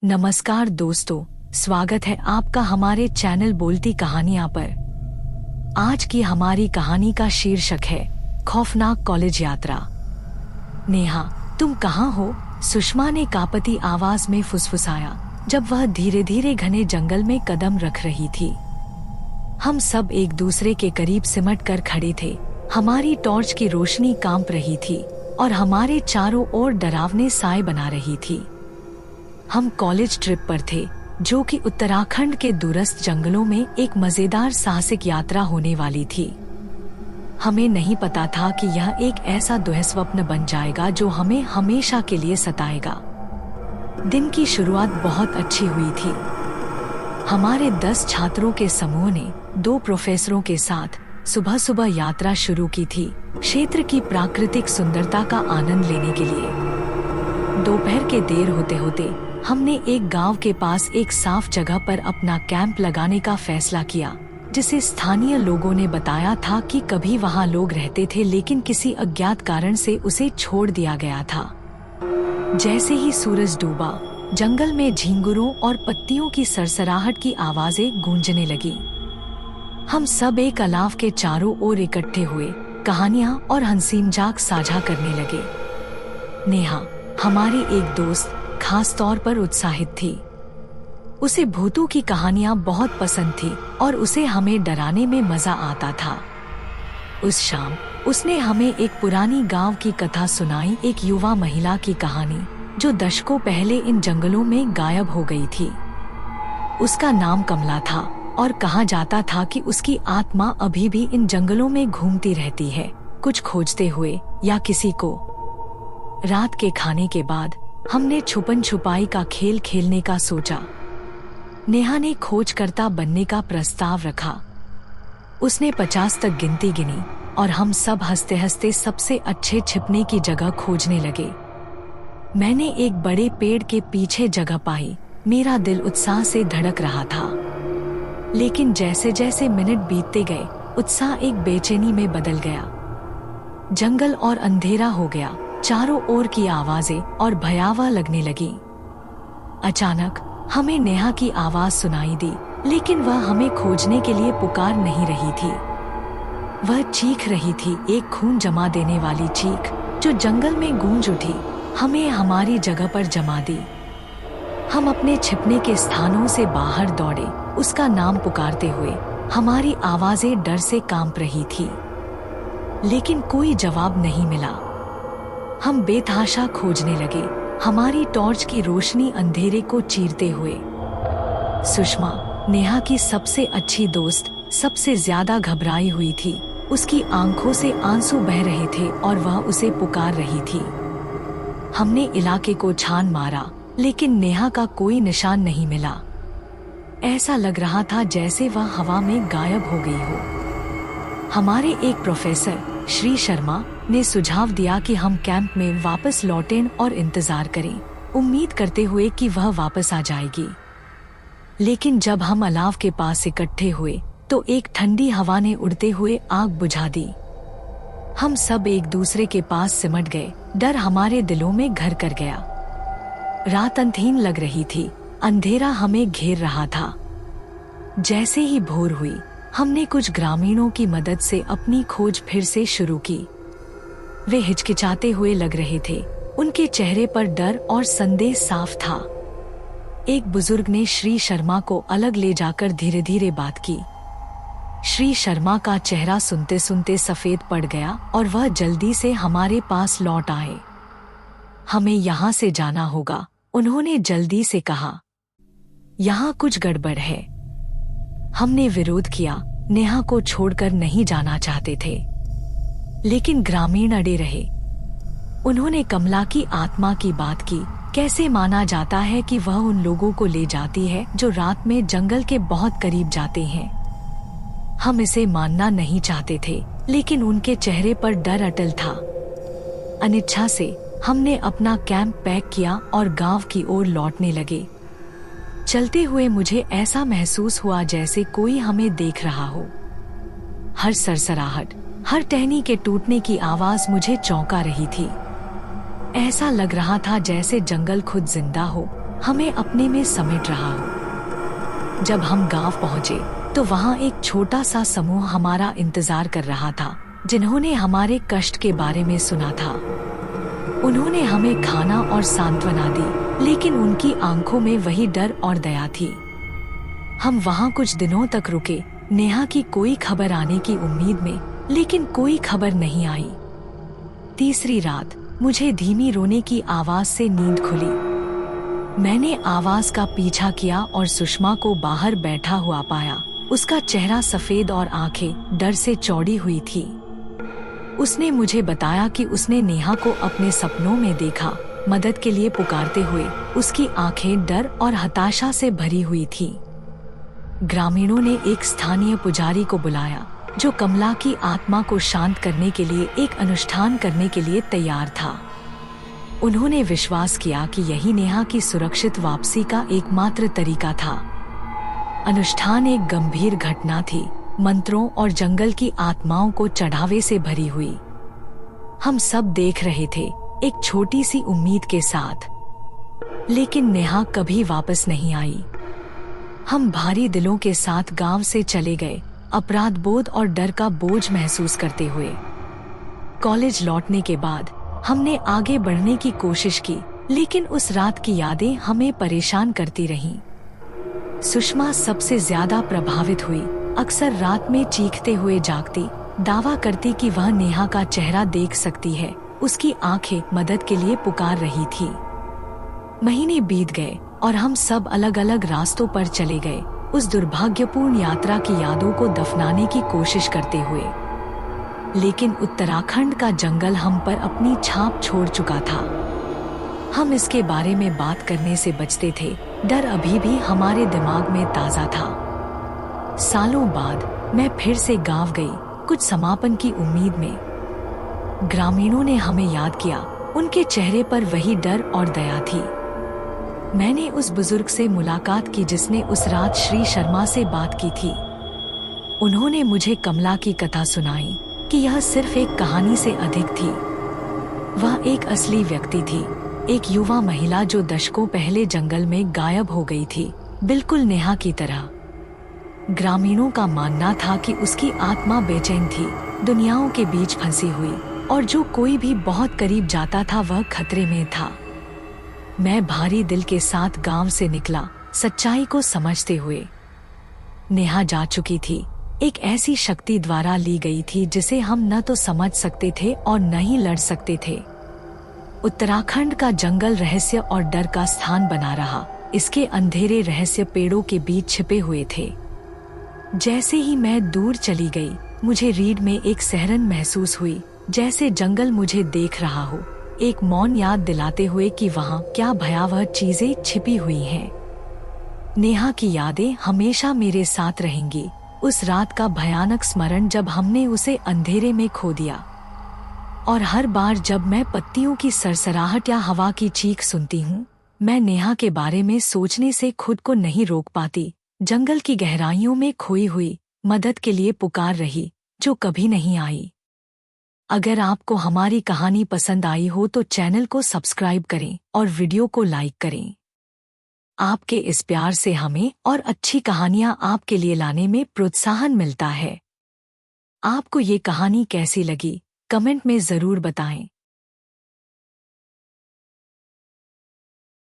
नमस्कार दोस्तों, स्वागत है आपका हमारे चैनल बोलती कहानियां पर। आज की हमारी कहानी का शीर्षक है खौफनाक कॉलेज यात्रा। नेहा, तुम कहाँ हो? सुषमा ने कांपती आवाज में फुसफुसाया जब वह धीरे धीरे घने जंगल में कदम रख रही थी। हम सब एक दूसरे के करीब सिमट कर खड़े थे। हमारी टॉर्च की रोशनी कांप रही थी और हमारे चारों ओर डरावने साए बना रही थी। हम कॉलेज ट्रिप पर थे, जो कि उत्तराखंड के दूरस्थ जंगलों में एक मजेदार साहसिक यात्रा होने वाली थी। हमें नहीं पता था कि यह एक ऐसा दुस्वप्न बन जाएगा जो हमें हमेशा के लिए सताएगा। दिन की शुरुआत बहुत अच्छी हुई थी। हमारे 10 छात्रों के समूह ने 2 प्रोफेसरों के साथ सुबह सुबह यात्रा शुरू की थी, क्षेत्र की प्राकृतिक सुंदरता का आनंद लेने के लिए। दोपहर के देर होते होते हमने एक गांव के पास एक साफ जगह पर अपना कैंप लगाने का फैसला किया, जिसे स्थानीय लोगों ने बताया था कि कभी वहां लोग रहते थे, लेकिन किसी अज्ञात कारण से उसे छोड़ दिया गया था। जैसे ही सूरज डूबा, जंगल में झींगुरों और पत्तियों की सरसराहट की आवाजें गूंजने लगी। हम सब एक अलाव के चारों ओर इकट्ठे हुए, कहानियां और हंसी मजाक साझा करने लगे। नेहा, हमारी एक दोस्त, खास तौर पर उत्साहित थी। उसे भूतों की कहानियां बहुत पसंद थी और उसे हमें डराने में मजा आता था। उस शाम उसने हमें एक पुरानी गांव की कथा सुनाई, एक युवा महिला की कहानी जो दशकों पहले इन जंगलों में गायब हो गई थी। उसका नाम कमला था और कहा जाता था कि उसकी आत्मा अभी भी इन जंगलों में घूमती रहती है, कुछ खोजते हुए या किसी को। रात के खाने के बाद हमने छुपन छुपाई का खेल खेलने का सोचा। नेहा ने खोजकर्ता बनने का प्रस्ताव रखा। उसने 50 तक गिनती गिनी और हम सब हंसते हंसते सबसे अच्छे छिपने की जगह खोजने लगे। मैंने एक बड़े पेड़ के पीछे जगह पाई। मेरा दिल उत्साह से धड़क रहा था, लेकिन जैसे जैसे मिनट बीतते गए, उत्साह एक बेचैनी में बदल गया। जंगल और अंधेरा हो गया, चारों ओर की आवाजें और भयावह लगने लगी। अचानक हमें नेहा की आवाज सुनाई दी, लेकिन वह हमें खोजने के लिए पुकार नहीं रही थी। वह चीख रही थी, एक खून जमा देने वाली चीख जो जंगल में गूंज उठी, हमें हमारी जगह पर जमा दी। हम अपने छिपने के स्थानों से बाहर दौड़े, उसका नाम पुकारते हुए। हमारी आवाजें डर से कांप रही थी, लेकिन कोई जवाब नहीं मिला। हम बेतहाशा खोजने लगे, हमारी टॉर्च की रोशनी अंधेरे को चीरते हुए। सुषमा, नेहा की सबसे अच्छी दोस्त, सबसे ज्यादा घबराई हुई थी। उसकी आंखों से आंसू बह रहे थे और वह उसे पुकार रही थी। हमने इलाके को छान मारा, लेकिन नेहा का कोई निशान नहीं मिला। ऐसा लग रहा था जैसे वह हवा में गायब हो गई हो। हमारे एक प्रोफेसर, श्री शर्मा, ने सुझाव दिया कि हम कैंप में वापस लौटें और इंतजार करें, उम्मीद करते हुए कि वह वापस आ जाएगी। लेकिन जब हम अलाव के पास इकट्ठे हुए, तो एक ठंडी हवा ने उड़ते हुए आग बुझा दी। हम सब एक दूसरे के पास सिमट गए, डर हमारे दिलों में घर कर गया। रात अंधेरी लग रही थी, अंधेरा हमें घेर रहा था। जैसे ही भोर हुई, हमने कुछ ग्रामीणों की मदद से अपनी खोज फिर से शुरू की। वे हिचकिचाते हुए लग रहे थे, उनके चेहरे पर डर और संदेह साफ था। एक बुजुर्ग ने श्री शर्मा को अलग ले जाकर धीरे धीरे बात की। श्री शर्मा का चेहरा सुनते सुनते सफेद पड़ गया और वह जल्दी से हमारे पास लौट आए। हमें यहाँ से जाना होगा, उन्होंने जल्दी से कहा। यहाँ कुछ गड़बड़ है। हमने विरोध किया, नेहा को छोड़कर नहीं जाना चाहते थे, लेकिन ग्रामीण अड़े रहे। उन्होंने कमला की आत्मा की बात की। कैसे माना जाता है कि वह उन लोगों को ले जाती है जो रात में जंगल के बहुत करीब जाते हैं। हम इसे मानना नहीं चाहते थे, लेकिन उनके चेहरे पर डर अटल था। अनिच्छा से हमने अपना कैंप पैक किया और गांव की ओर लौटने लगे। चलते हुए मुझे ऐसा महसूस हुआ जैसे कोई हमें देख रहा हो। हर सरसराहट, हर टहनी के टूटने की आवाज मुझे चौंका रही थी। ऐसा लग रहा था जैसे जंगल खुद जिंदा हो हमें अपने में समेट रहा हो। जब हम गांव पहुंचे तो वहां एक छोटा सा समूह हमारा इंतजार कर रहा था, जिन्होंने हमारे कष्ट के बारे में सुना था। उन्होंने हमें खाना और सांत्वना दी, लेकिन उनकी आंखों में वही डर और दया थी। हम वहां कुछ दिनों तक रुके, नेहा की कोई खबर आने की उम्मीद में, लेकिन कोई खबर नहीं आई। तीसरी रात मुझे धीमी रोने की आवाज से नींद खुली। मैंने आवाज का पीछा किया और सुषमा को बाहर बैठा हुआ पाया। उसका चेहरा सफेद और आंखें डर से चौड़ी हुई थी। उसने मुझे बताया कि उसने नेहा को अपने सपनों में देखा, मदद के लिए पुकारते हुए। उसकी आंखें डर और हताशा से भरी हुई थी। ग्रामीणों ने एक स्थानीय पुजारी को बुलाया, जो कमला की आत्मा को शांत करने के लिए एक अनुष्ठान करने के लिए तैयार था। उन्होंने विश्वास किया कि यही नेहा की सुरक्षित वापसी का एकमात्र तरीका था। अनुष्ठान एक गंभीर घटना थी, मंत्रों और जंगल की आत्माओं को चढ़ावे से भरी हुई। हम सब देख रहे थे, एक छोटी सी उम्मीद के साथ। लेकिन नेहा कभी वापस नहीं आई। हम भारी दिलों के साथ गांव से चले गए, अपराध बोध और डर का बोझ महसूस करते हुए। कॉलेज लौटने के बाद हमने आगे बढ़ने की कोशिश की, लेकिन उस रात की यादें हमें परेशान करती रहीं। सुषमा सबसे ज्यादा प्रभावित हुई। अक्सर रात में चीखते हुए जागती, दावा करती कि वह नेहा का चेहरा देख सकती है। उसकी आंखें मदद के लिए पुकार रही थी। महीने बीत गए और हम सब अलग अलग रास्तों पर चले गए, उस दुर्भाग्यपूर्ण यात्रा की यादों को दफनाने की कोशिश करते हुए। लेकिन उत्तराखंड का जंगल हम पर अपनी छाप छोड़ चुका था। हम इसके बारे में बात करने से बचते थे, डर अभी भी हमारे दिमाग में ताजा था। सालों बाद मैं फिर से गांव गई, कुछ समापन की उम्मीद में। ग्रामीणों ने हमें याद किया, उनके चेहरे पर वही डर और दया थी। मैंने उस बुजुर्ग से मुलाकात की जिसने उस रात श्री शर्मा से बात की थी। उन्होंने मुझे कमला की कथा सुनाई कि यह सिर्फ एक कहानी से अधिक थी। वह एक असली व्यक्ति थी, एक युवा महिला जो दशकों पहले जंगल में गायब हो गई थी, बिल्कुल नेहा की तरह। ग्रामीणों का मानना था कि उसकी आत्मा बेचैन थी, दुनियाओं के बीच फंसी हुई, और जो कोई भी बहुत करीब जाता था वह खतरे में था। मैं भारी दिल के साथ गांव से निकला, सच्चाई को समझते हुए। नेहा जा चुकी थी, एक ऐसी शक्ति द्वारा ली गई थी जिसे हम न तो समझ सकते थे और न ही लड़ सकते थे। उत्तराखंड का जंगल रहस्य और डर का स्थान बना रहा। इसके अंधेरे रहस्य पेड़ों के बीच छिपे हुए थे। जैसे ही मैं दूर चली गई, मुझे रीढ़ में एक सहरन महसूस हुई, जैसे जंगल मुझे देख रहा हो, एक मौन याद दिलाते हुए कि वहाँ क्या भयावह चीजें छिपी हुई हैं। नेहा की यादें हमेशा मेरे साथ रहेंगी। उस रात का भयानक स्मरण जब हमने उसे अंधेरे में खो दिया। और हर बार जब मैं पत्तियों की सरसराहट या हवा की चीख सुनती हूँ, मैं नेहा के बारे में सोचने से खुद को नहीं रोक पाती। जंगल की गहराइयों में खोई हुई, मदद के लिए पुकार रही, जो कभी नहीं आई। अगर आपको हमारी कहानी पसंद आई हो तो चैनल को सब्सक्राइब करें और वीडियो को लाइक करें। आपके इस प्यार से हमें और अच्छी कहानियां आपके लिए लाने में प्रोत्साहन मिलता है। आपको ये कहानी कैसी लगी, कमेंट में जरूर बताएं।